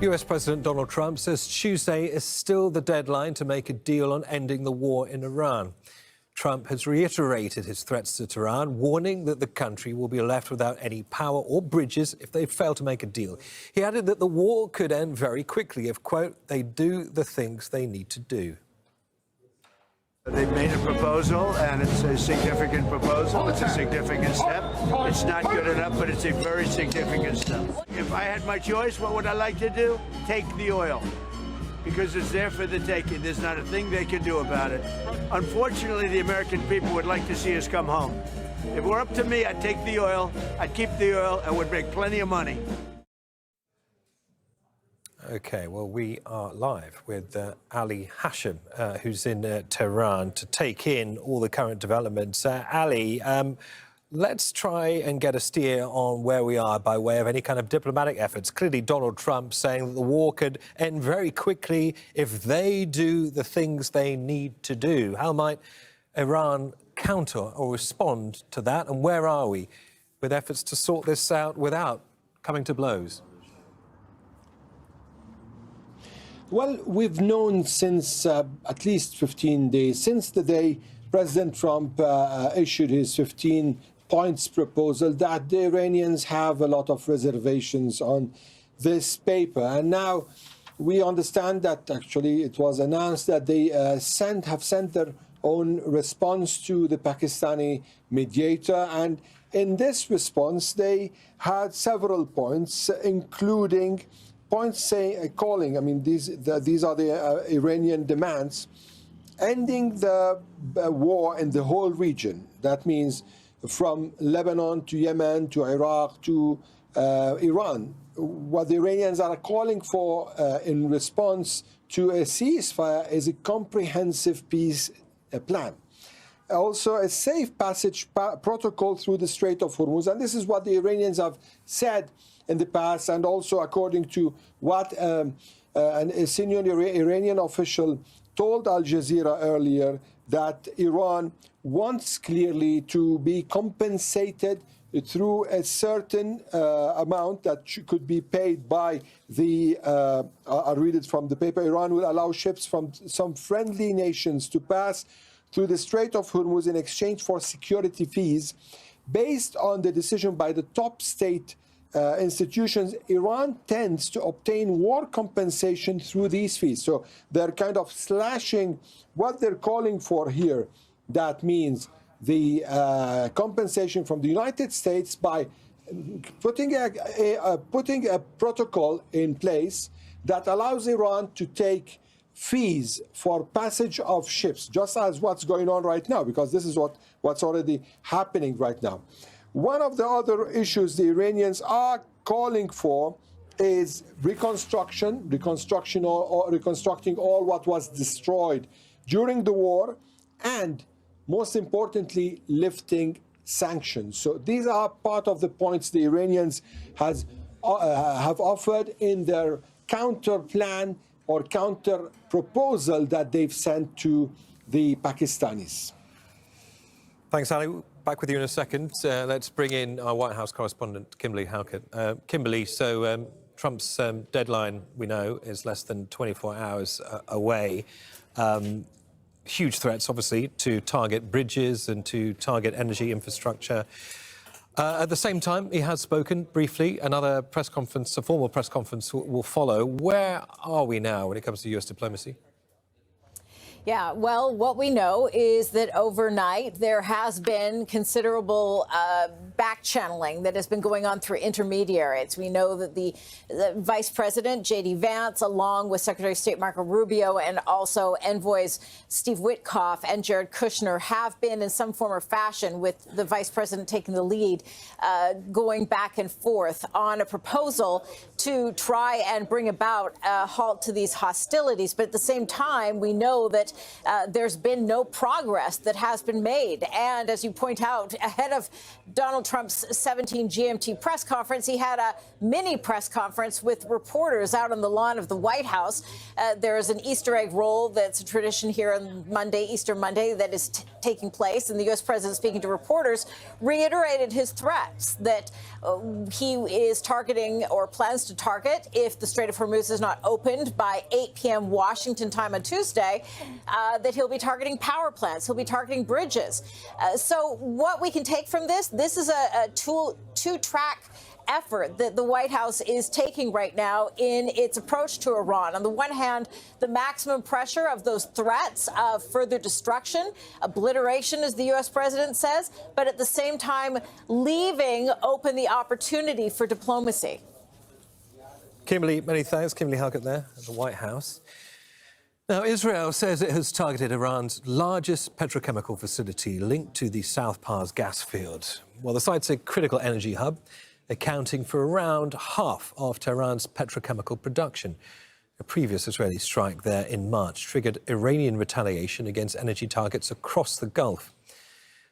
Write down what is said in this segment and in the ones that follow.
US President Donald Trump says Tuesday is still the deadline to make a deal on ending the war in Iran. Trump has reiterated his threats to Tehran, warning that the country will be left without any power or bridges if they fail to make a deal. He added that the war could end very quickly if, quote, they do the things they need to do. They've made a proposal, and it's a significant proposal. It's a significant step. It's not good enough, but it's a very significant step. If I had my choice, what would I like to do? Take the oil, because it's there for the taking. There's not a thing they can do about it. Unfortunately, the American people would like to see us come home. If it were up to me, I'd take the oil, I'd keep the oil, and would make plenty of money. OK, well, we are live with Ali Hashim, who's in Tehran, to take in all the current developments. Ali, let's try and get a steer on where we are by way of any kind of diplomatic efforts. Clearly, Donald Trump saying that the war could end very quickly if they do the things they need to do. How might Iran counter or respond to that? And where are we with efforts to sort this out without coming to blows? Well, we've known since at least 15 days, since the day President Trump issued his 15 points proposal, that the Iranians have a lot of reservations on this paper. And now we understand that actually it was announced that they have sent their own response to the Pakistani mediator. And in this response, they had several points, including points calling, I mean, these are the Iranian demands, ending the war in the whole region. That means from Lebanon to Yemen to Iraq to Iran. What the Iranians are calling for in response to a ceasefire is a comprehensive peace plan. Also, a safe passage protocol through the Strait of Hormuz. And this is what the Iranians have said in the past, and also according to what a senior Iranian official told Al Jazeera earlier, that Iran wants clearly to be compensated through a certain amount that could be paid by the, I'll read it from the paper, Iran will allow ships from some friendly nations to pass through the Strait of Hormuz in exchange for security fees. Based on the decision by the top state institutions, Iran tends to obtain war compensation through these fees. So they're kind of slashing what they're calling for here. That means the compensation from the United States by putting a protocol in place that allows Iran to take fees for passage of ships, just as what's going on right now, because this is what's already happening right now. One of the other issues the Iranians are calling for is reconstruction or reconstructing all what was destroyed during the war, and most importantly, lifting sanctions. So these are part of the points the Iranians have offered in their counter plan or counter proposal that they've sent to the Pakistanis. Thanks, Ali. Back with you in a second. Let's bring in our White House correspondent, Kimberly Halkett. Kimberly, so Trump's deadline, we know, is less than 24 hours away. Huge threats, obviously, to target bridges and to target energy infrastructure. At the same time, he has spoken briefly. Another press conference, a formal press conference, will follow. Where are we now when it comes to U.S. diplomacy? Yeah, well, what we know is that overnight there has been considerable back channeling that has been going on through intermediaries. We know that the Vice President, J.D. Vance, along with Secretary of State Marco Rubio and also envoys Steve Witkoff and Jared Kushner, have been in some form or fashion, with the Vice President taking the lead, going back and forth on a proposal to try and bring about a halt to these hostilities. But at the same time, we know that there's been no progress that has been made. And as you point out, ahead of Donald Trump's 17 GMT press conference, he had a mini press conference with reporters out on the lawn of the White House. There is an Easter egg roll that's a tradition here on Monday, Easter Monday, that is taking place. And the U.S. president, speaking to reporters, reiterated his threats that he is targeting or plans to target if the Strait of Hormuz is not opened by 8 p.m. Washington time on Tuesday, that he'll be targeting power plants, he'll be targeting bridges. So what we can take from this is a two-track effort that the White House is taking right now in its approach to Iran. On the one hand, the maximum pressure of those threats of further destruction, obliteration, as the U.S. president says, but at the same time, leaving open the opportunity for diplomacy. Kimberly, many thanks. Kimberly Halkett there at the White House. Now, Israel says it has targeted Iran's largest petrochemical facility linked to the South Pars gas field. Well, the site's a critical energy hub, accounting for around half of Tehran's petrochemical production. A previous Israeli strike there in March triggered Iranian retaliation against energy targets across the Gulf.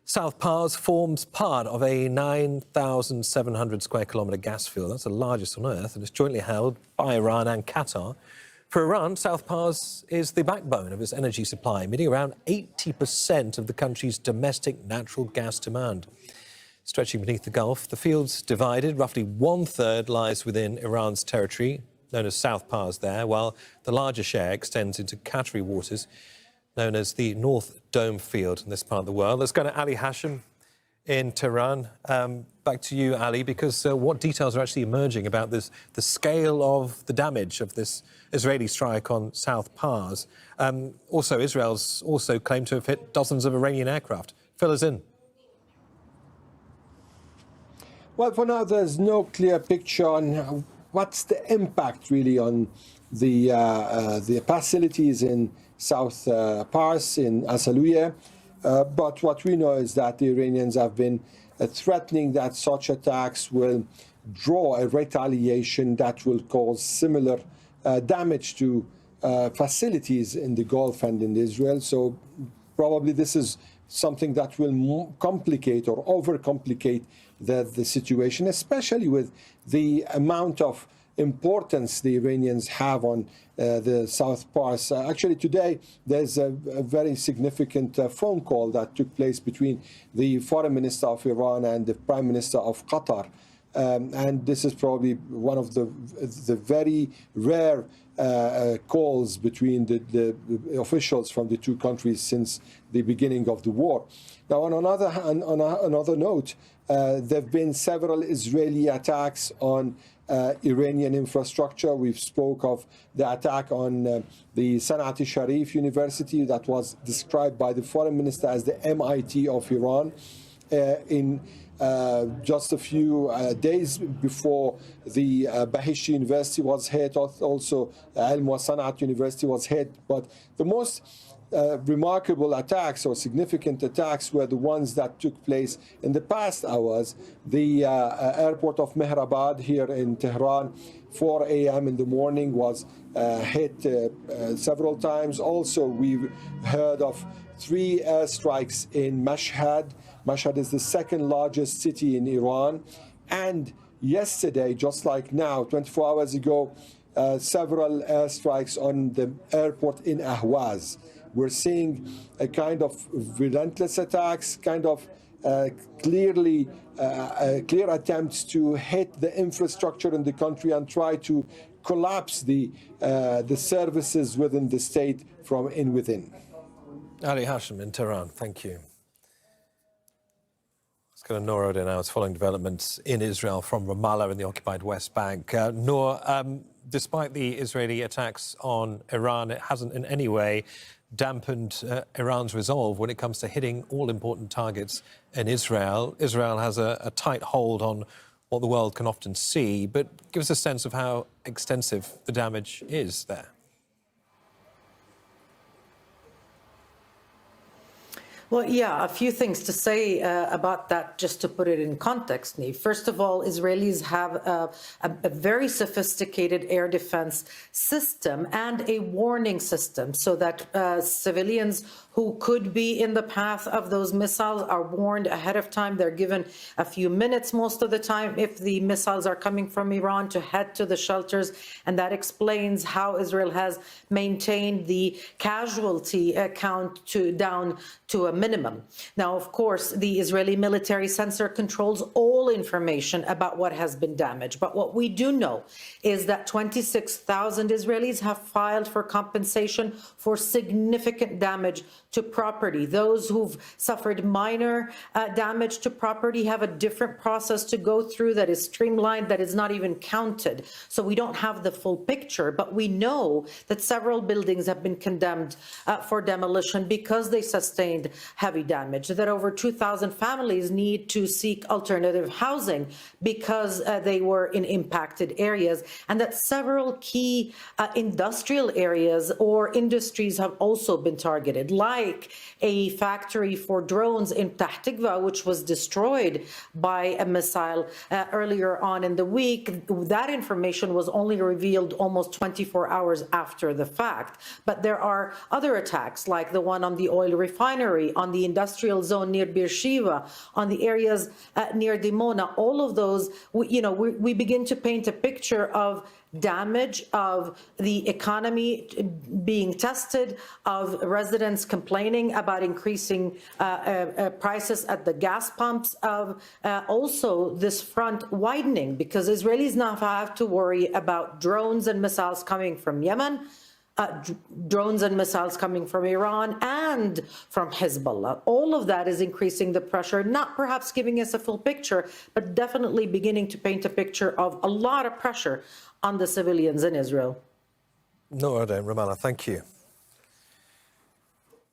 South Pars forms part of a 9,700 square kilometre gas field. That's the largest on Earth, and it's jointly held by Iran and Qatar. For Iran, South Pars is the backbone of its energy supply, meeting around 80% of the country's domestic natural gas demand. Stretching beneath the Gulf, the field's divided. Roughly one-third lies within Iran's territory, known as South Pars there, while the larger share extends into Qatari waters, known as the North Dome field in this part of the world. Let's go to Ali Hashem in Tehran. Back to you, Ali, because what details are actually emerging about the scale of the damage of this Israeli strike on South Pars? Also, Israel's also claimed to have hit dozens of Iranian aircraft. Fill us in. Well, for now, there's no clear picture on what's the impact really on the facilities in South Pars, in Asaluye. But what we know is that the Iranians have been threatening that such attacks will draw a retaliation that will cause similar damage to facilities in the Gulf and in Israel. So probably this is something that will complicate or overcomplicate the situation, especially with the amount of importance the Iranians have on the South Pars. Actually, today, there's a very significant phone call that took place between the Foreign Minister of Iran and the Prime Minister of Qatar. And this is probably one of the very rare calls between the officials from the two countries since the beginning of the war. Now, on another note, there have been several Israeli attacks on Iranian infrastructure. We've spoke of the attack on the Sanat Sharif University that was described by the foreign minister as the MIT of Iran. In just a few days before the Bahish University was hit, also Ilm wa Sanat University was hit. But the most remarkable attacks or significant attacks were the ones that took place in the past hours. The airport of Mehrabad here in Tehran, 4 a.m. in the morning, was hit several times. Also, we've heard of 3 airstrikes in Mashhad. Mashhad is the second largest city in Iran. And yesterday, just like now, 24 hours ago, several airstrikes on the airport in Ahwaz. We're seeing a kind of relentless attacks, kind of clear attempts to hit the infrastructure in the country and try to collapse the services within the state from within. Ali Hashem in Tehran, thank you. Let's go to Noor Odeh now. It's following developments in Israel from Ramallah in the occupied West Bank. Noor, despite the Israeli attacks on Iran, it hasn't in any way dampened Iran's resolve when it comes to hitting all important targets in Israel. Israel has a tight hold on what the world can often see, but give us a sense of how extensive the damage is there. Well, yeah, a few things to say about that, just to put it in context, Niamh. First of all, Israelis have a very sophisticated air defense system and a warning system so that civilians who could be in the path of those missiles are warned ahead of time. They're given a few minutes most of the time if the missiles are coming from Iran to head to the shelters, and that explains how Israel has maintained the casualty count down to a minimum. Now, of course, the Israeli military censor controls all information about what has been damaged, but what we do know is that 26,000 Israelis have filed for compensation for significant damage to property. Those who've suffered minor damage to property have a different process to go through that is streamlined, that is not even counted. So we don't have the full picture, but we know that several buildings have been condemned for demolition because they sustained heavy damage, that over 2,000 families need to seek alternative housing because they were in impacted areas, and that several key industrial areas or industries have also been targeted, like a factory for drones in Tahtikva, which was destroyed by a missile earlier on in the week. That information was only revealed almost 24 hours after the fact. But there are other attacks, like the one on the oil refinery, on the industrial zone near Beersheba, on the areas near Dimona. All of those, we begin to paint a picture of damage, of the economy being tested, of residents complaining about increasing prices at the gas pumps, of also this front widening, because Israelis now have to worry about drones and missiles coming from Yemen, drones and missiles coming from Iran and from Hezbollah. All of that is increasing the pressure, not perhaps giving us a full picture, but definitely beginning to paint a picture of a lot of pressure on the civilians in Israel. Noura in Ramallah, thank you.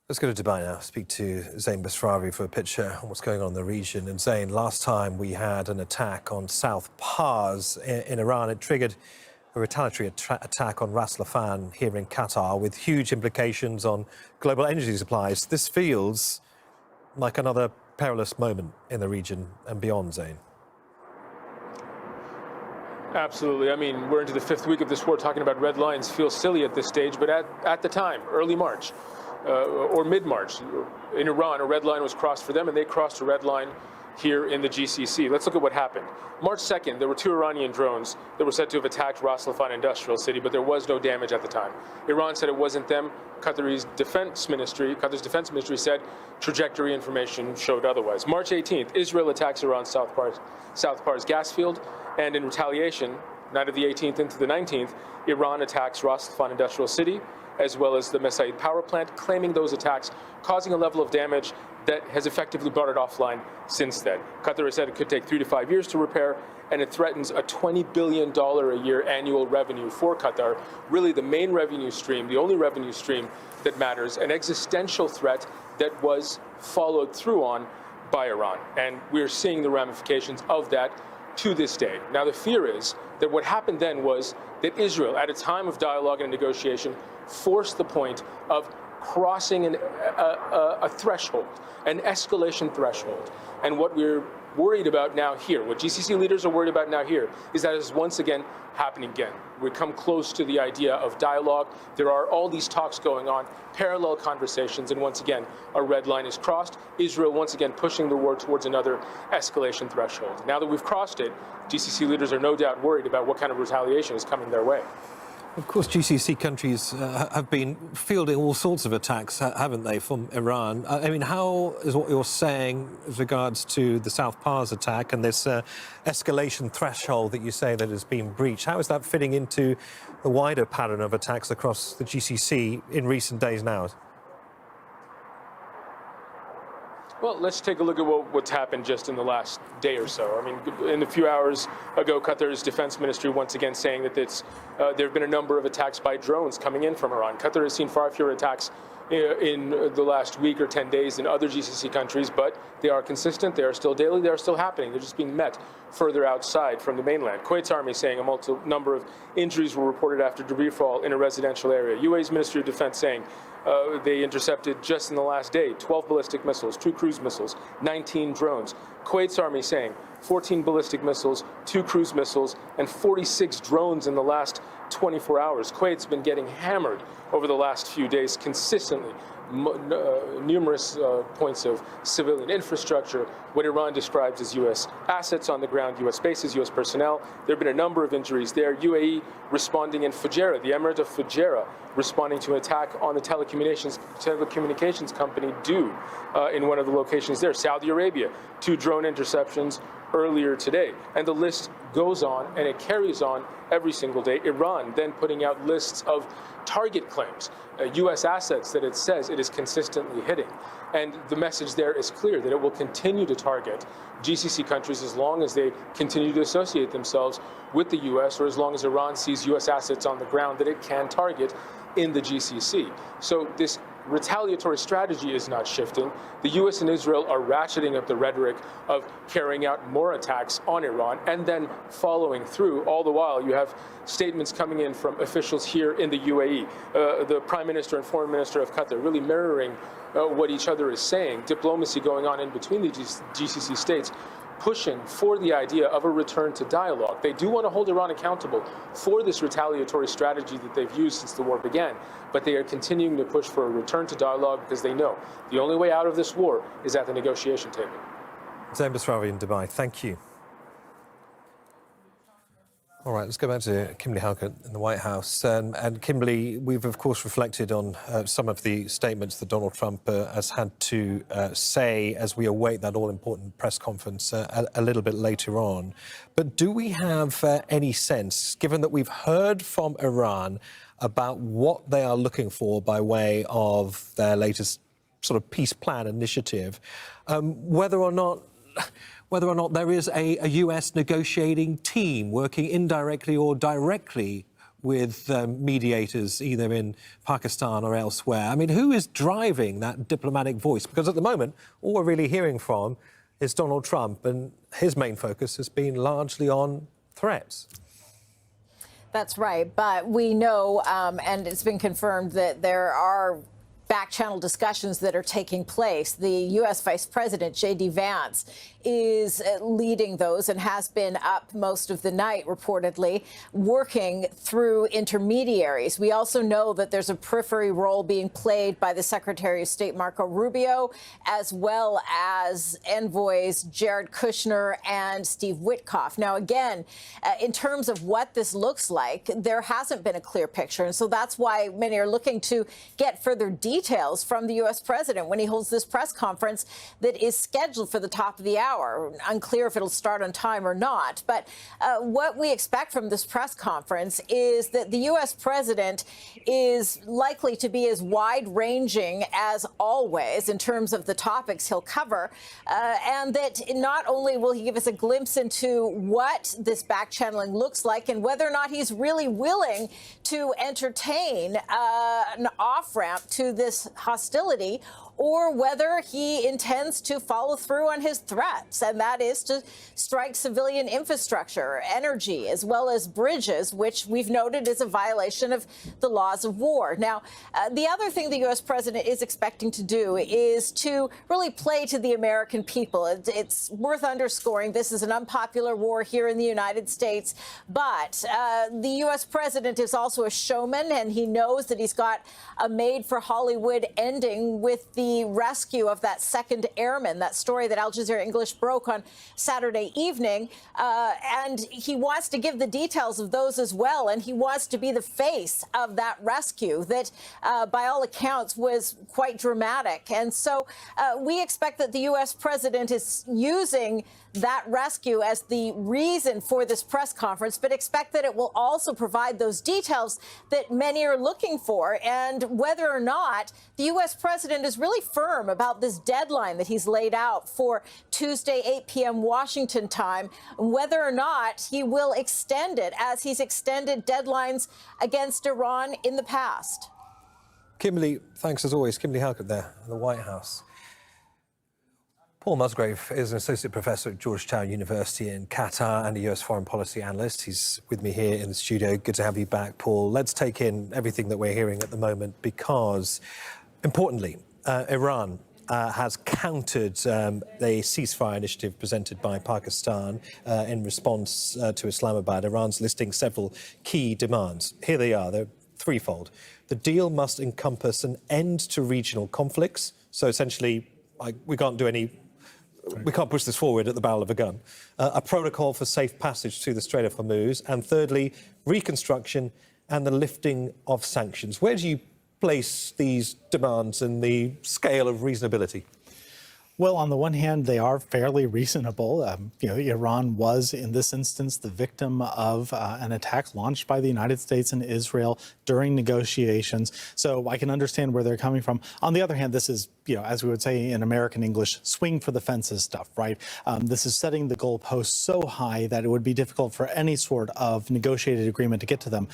Let's go to Dubai now, speak to Zain Basrawi for a picture on what's going on in the region. And Zain, last time we had an attack on South Pars in Iran, it triggered a retaliatory attack on Ras Laffan here in Qatar with huge implications on global energy supplies. This feels like another perilous moment in the region and beyond, Zain. Absolutely. I mean, we're into the 5th week of this war. Talking about red lines feels silly at this stage, but at the time, early March or mid-March, in Iran, a red line was crossed for them, and they crossed a red line here in the GCC. Let's look at what happened. March 2nd, there were 2 Iranian drones that were said to have attacked Ras Laffan industrial city, but there was no damage at the time. Iran said it wasn't them. Qatar's defense ministry said trajectory information showed otherwise. March 18th, Israel attacks Iran's South Pars gas field, and in retaliation, night of the 18th into the 19th, Iran attacks Ras Laffan industrial city, as well as the Mesaid power plant, claiming those attacks causing a level of damage that has effectively brought it offline since then. Qatar has said it could take 3 to 5 years to repair, and it threatens a $20 billion a year annual revenue for Qatar, really the main revenue stream, the only revenue stream that matters, an existential threat that was followed through on by Iran. And we're seeing the ramifications of that to this day. Now, the fear is that what happened then was that Israel, at a time of dialogue and negotiation, forced the point of crossing a threshold, an escalation threshold. And what we're worried about now here, what GCC leaders are worried about now here, is that is once again happening again. We come close to the idea of dialogue. There are all these talks going on, parallel conversations, and once again, a red line is crossed. Israel once again pushing the war towards another escalation threshold. Now that we've crossed it, GCC leaders are no doubt worried about what kind of retaliation is coming their way. Of course, GCC countries have been fielding all sorts of attacks, haven't they, from Iran? I mean, how is what you're saying as regards to the South Pars attack and this escalation threshold that you say that has been breached, how is that fitting into the wider pattern of attacks across the GCC in recent days now? Well, let's take a look at what's happened just in the last day or so. I mean, in a few hours ago, Qatar's defense ministry once again saying that there have been a number of attacks by drones coming in from Iran. Qatar has seen far fewer attacks in the last week or 10 days in other GCC countries, but they are consistent, they are still daily, they are still happening. They're just being met further outside from the mainland. Kuwait's army saying a number of injuries were reported after debris fall in a residential area. UAE's Ministry of Defense saying they intercepted just in the last day 12 ballistic missiles, 2 cruise missiles, 19 drones. Kuwait's army saying 14 ballistic missiles, 2 cruise missiles, and 46 drones in the last 24 hours. Kuwait's been getting hammered over the last few days consistently. Numerous points of civilian infrastructure, what Iran describes as U.S. assets on the ground, U.S. bases, U.S. personnel. There have been a number of injuries there. UAE responding in Fujairah, the Emirate of Fujairah, responding to an attack on the telecommunications company Dooh in one of the locations there. Saudi Arabia, 2 drone interceptions earlier today. And the list goes on, and it carries on every single day. Iran then putting out lists of target claims, U.S. assets that it says it is consistently hitting. And the message there is clear that it will continue to target GCC countries as long as they continue to associate themselves with the U.S. or as long as Iran sees U.S. assets on the ground that it can target in the GCC. So this retaliatory strategy is not shifting. The U.S. and Israel are ratcheting up the rhetoric of carrying out more attacks on Iran and then following through. All the while, you have statements coming in from officials here in the UAE. The Prime Minister and Foreign Minister of Qatar really mirroring what each other is saying. Diplomacy going on in between the GCC states, pushing for the idea of a return to dialogue. They do want to hold Iran accountable for this retaliatory strategy that they've used since the war began, but they are continuing to push for a return to dialogue because they know the only way out of this war is at the negotiation table. Zain Basrawi in Dubai, thank you. All right, let's go back to Kimberly Halkett in the White House. And Kimberly, we've of course reflected on some of the statements that Donald Trump has had to say as we await that all-important press conference a little bit later on. But do we have any sense, given that we've heard from Iran about what they are looking for by way of their latest sort of peace plan initiative, whether or not there is a US negotiating team working indirectly or directly with mediators either in Pakistan or elsewhere? I mean, who is driving that diplomatic voice? Because at the moment, all we're really hearing from is Donald Trump, and his main focus has been largely on threats. That's right. But we know, and it's been confirmed, that there are back-channel discussions that are taking place. The U.S. Vice President, J.D. Vance, is leading those and has been up most of the night, reportedly, working through intermediaries. We also know that there's a periphery role being played by the Secretary of State, Marco Rubio, as well as envoys Jared Kushner and Steve Witkoff. Now, again, in terms of what this looks like, there hasn't been a clear picture. And so that's why many are looking to get further details from the U.S. president when he holds this press conference that is scheduled for the top of the hour. Unclear if it'll start on time or not. But what we expect from this press conference is that the U.S. president is likely to be as wide-ranging as always in terms of the topics he'll cover, and that not only will he give us a glimpse into what this back-channeling looks like and whether or not he's really willing to entertain an off-ramp to this hostility, or whether he intends to follow through on his threats, and that is to strike civilian infrastructure, energy, as well as bridges, which we've noted is a violation of the laws of war. Now, the other thing the U.S. president is expecting to do is to really play to the American people. It's worth underscoring this is an unpopular war here in the United States, but the U.S. president is also a showman, and he knows that he's got a made-for-Hollywood ending with the rescue of that second airman, that story that Al Jazeera English broke on Saturday evening. And he wants to give the details of those as well. And he wants to be the face of that rescue that, by all accounts, was quite dramatic. And so we expect that the U.S. president is using that rescue as the reason for this press conference, but expect that it will also provide those details that many are looking for, and whether or not the U.S. president is really firm about this deadline that he's laid out for Tuesday, 8 p.m. Washington time, whether or not he will extend it as he's extended deadlines against Iran in the past. Kimberly, thanks as always. Kimberly Halkett there, in the White House. Paul Musgrave is an associate professor at Georgetown University in Qatar and a US foreign policy analyst. He's with me here in the studio. Good to have you back, Paul. Let's take in everything that we're hearing at the moment because, importantly, Iran has countered the ceasefire initiative presented by Pakistan in response to Islamabad. Iran's listing several key demands. Here they are. They're threefold. The deal must encompass an end to regional conflicts. So essentially, we can't push this forward at the barrel of a gun. A protocol for safe passage through the Strait of Hormuz. And thirdly, reconstruction and the lifting of sanctions. Where do you place these demands in the scale of reasonability? Well, on the one hand, they are fairly reasonable. Iran was, in this instance, the victim of an attack launched by the United States and Israel during negotiations. So I can understand where they're coming from. On the other hand, this is, as we would say in American English, swing for the fences stuff, right? This is setting the goalposts so high that it would be difficult for any sort of negotiated agreement to get to them.